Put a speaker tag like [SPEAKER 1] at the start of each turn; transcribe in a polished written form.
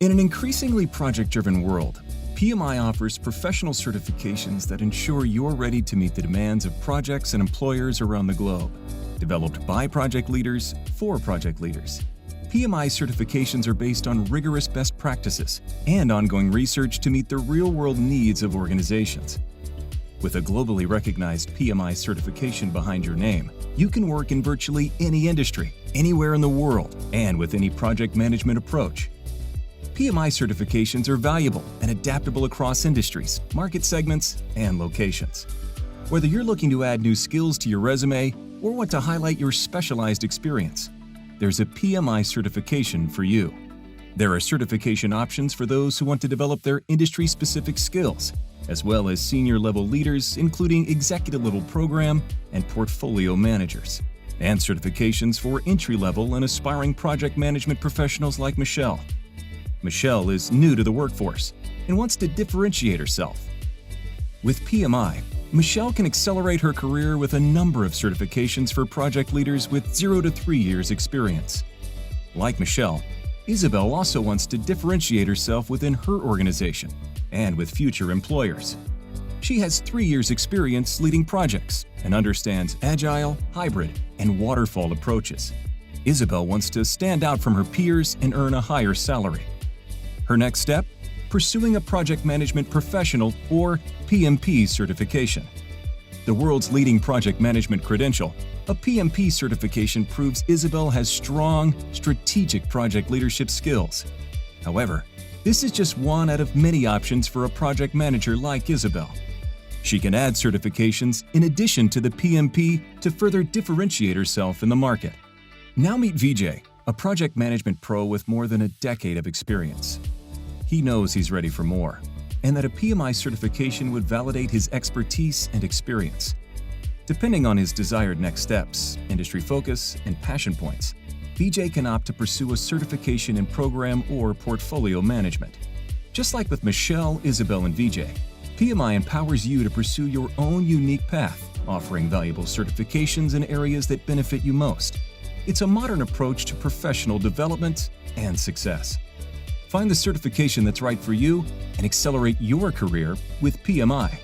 [SPEAKER 1] In an increasingly project-driven world, PMI offers professional certifications that ensure you're ready to meet the demands of projects and employers around the globe. Developed by project leaders for project leaders, PMI certifications are based on rigorous best practices and ongoing research to meet the real-world needs of organizations. With a globally recognized PMI certification behind your name, you can work in virtually any industry, anywhere in the world, and with any project management approach. PMI certifications are valuable and adaptable across industries, market segments, and locations. Whether you're looking to add new skills to your resume or want to highlight your specialized experience, there's a PMI certification for you. There are certification options for those who want to develop their industry-specific skills, as well as senior-level leaders, including executive-level program and portfolio managers, and certifications for entry-level and aspiring project management professionals like Michelle. Michelle is new to the workforce and wants to differentiate herself. With PMI, Michelle can accelerate her career with a number of certifications for project leaders with 0 to 3 years experience. Like Michelle, Isabel also wants to differentiate herself within her organization and with future employers. She has 3 years experience leading projects and understands agile, hybrid, and waterfall approaches. Isabel wants to stand out from her peers and earn a higher salary. Her next step? Pursuing a project management professional or PMP certification. The world's leading project management credential, a PMP certification proves Isabel has strong, strategic project leadership skills. However, this is just one out of many options for a project manager like Isabel. She can add certifications in addition to the PMP to further differentiate herself in the market. Now meet Vijay, a project management pro with more than a decade of experience. He knows he's ready for more, and that a PMI certification would validate his expertise and experience. Depending on his desired next steps, industry focus, and passion points, Vijay can opt to pursue a certification in program or portfolio management. Just like with Michelle, Isabel, and Vijay, PMI empowers you to pursue your own unique path, offering valuable certifications in areas that benefit you most. It's a modern approach to professional development and success. Find the certification that's right for you and accelerate your career with PMI.